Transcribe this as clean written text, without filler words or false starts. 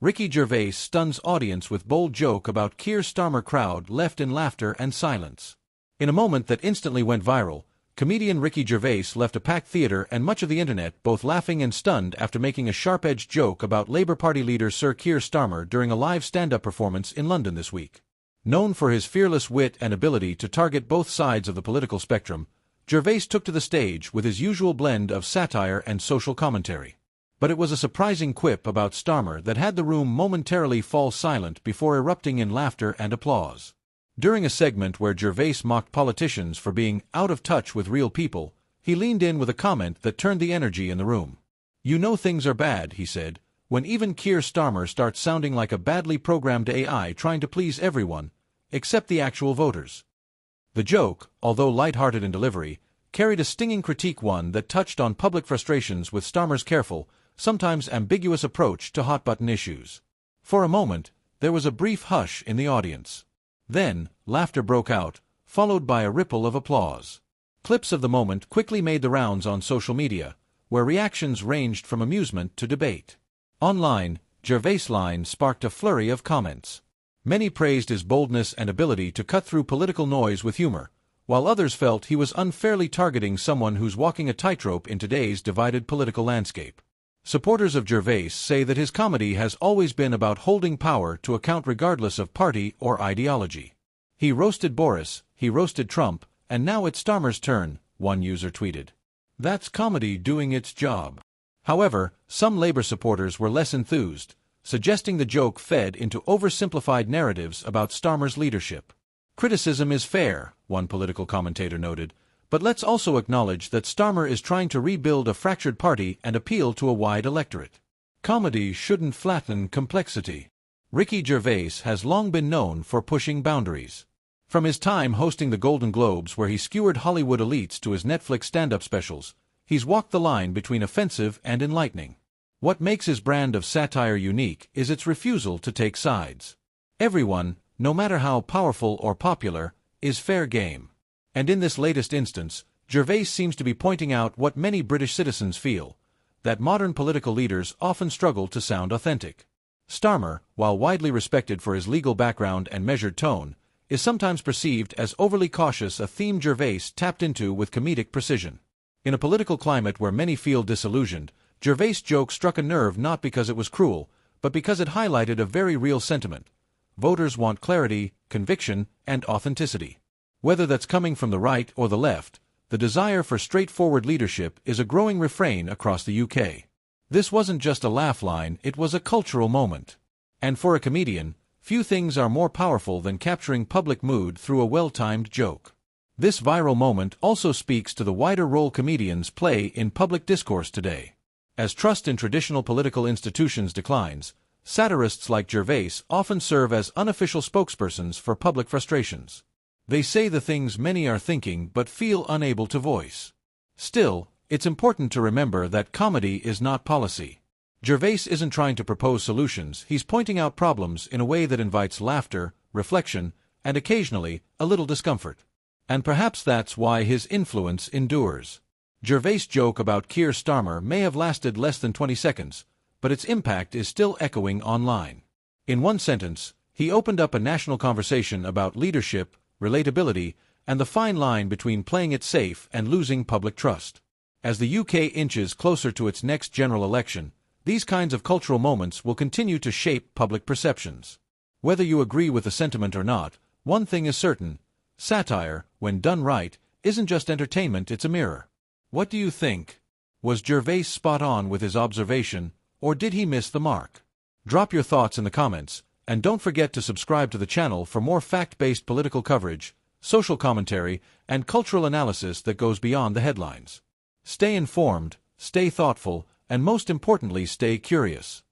Ricky Gervais stuns audience with bold joke about Keir Starmer, crowd left in laughter and silence. In a moment that instantly went viral, comedian Ricky Gervais left a packed theater and much of the internet both laughing and stunned after making a sharp-edged joke about Labour Party leader Sir Keir Starmer during a live stand-up performance in London this week. Known for his fearless wit and ability to target both sides of the political spectrum, Gervais took to the stage with his usual blend of satire and social commentary. But it was a surprising quip about Starmer that had the room momentarily fall silent before erupting in laughter and applause. During a segment where Gervais mocked politicians for being out of touch with real people, he leaned in with a comment that turned the energy in the room. "You know things are bad," he said, "when even Keir Starmer starts sounding like a badly programmed AI trying to please everyone, except the actual voters." The joke, although light-hearted in delivery, carried a stinging critique, one that touched on public frustrations with Starmer's careful, sometimes ambiguous approach to hot-button issues. For a moment, there was a brief hush in the audience. Then, laughter broke out, followed by a ripple of applause. Clips of the moment quickly made the rounds on social media, where reactions ranged from amusement to debate. Online, Gervais' line sparked a flurry of comments. Many praised his boldness and ability to cut through political noise with humor, while others felt he was unfairly targeting someone who's walking a tightrope in today's divided political landscape. Supporters of Gervais say that his comedy has always been about holding power to account regardless of party or ideology. "He roasted Boris, he roasted Trump, and now it's Starmer's turn," one user tweeted. "That's comedy doing its job." However, some Labour supporters were less enthused, suggesting the joke fed into oversimplified narratives about Starmer's leadership. "Criticism is fair," one political commentator noted, "but let's also acknowledge that Starmer is trying to rebuild a fractured party and appeal to a wide electorate. Comedy shouldn't flatten complexity." Ricky Gervais has long been known for pushing boundaries. From his time hosting the Golden Globes, where he skewered Hollywood elites, to his Netflix stand-up specials, he's walked the line between offensive and enlightening. What makes his brand of satire unique is its refusal to take sides. Everyone, no matter how powerful or popular, is fair game. And in this latest instance, Gervais seems to be pointing out what many British citizens feel, that modern political leaders often struggle to sound authentic. Starmer, while widely respected for his legal background and measured tone, is sometimes perceived as overly cautious, a theme Gervais tapped into with comedic precision. In a political climate where many feel disillusioned, Gervais' joke struck a nerve not because it was cruel, but because it highlighted a very real sentiment. Voters want clarity, conviction, and authenticity. Whether that's coming from the right or the left, the desire for straightforward leadership is a growing refrain across the UK. This wasn't just a laugh line, it was a cultural moment. And for a comedian, few things are more powerful than capturing public mood through a well-timed joke. This viral moment also speaks to the wider role comedians play in public discourse today. As trust in traditional political institutions declines, satirists like Gervais often serve as unofficial spokespersons for public frustrations. They say the things many are thinking but feel unable to voice. Still, it's important to remember that comedy is not policy. Gervais isn't trying to propose solutions, he's pointing out problems in a way that invites laughter, reflection, and occasionally, a little discomfort. And perhaps that's why his influence endures. Gervais' joke about Keir Starmer may have lasted less than 20 seconds, but its impact is still echoing online. In one sentence, he opened up a national conversation about leadership, relatability, and the fine line between playing it safe and losing public trust. As the UK inches closer to its next general election, these kinds of cultural moments will continue to shape public perceptions. Whether you agree with the sentiment or not, one thing is certain: satire, when done right, isn't just entertainment, it's a mirror. What do you think? Was Gervais spot on with his observation, or did he miss the mark? Drop your thoughts in the comments, and don't forget to subscribe to the channel for more fact-based political coverage, social commentary, and cultural analysis that goes beyond the headlines. Stay informed, stay thoughtful, and most importantly, stay curious.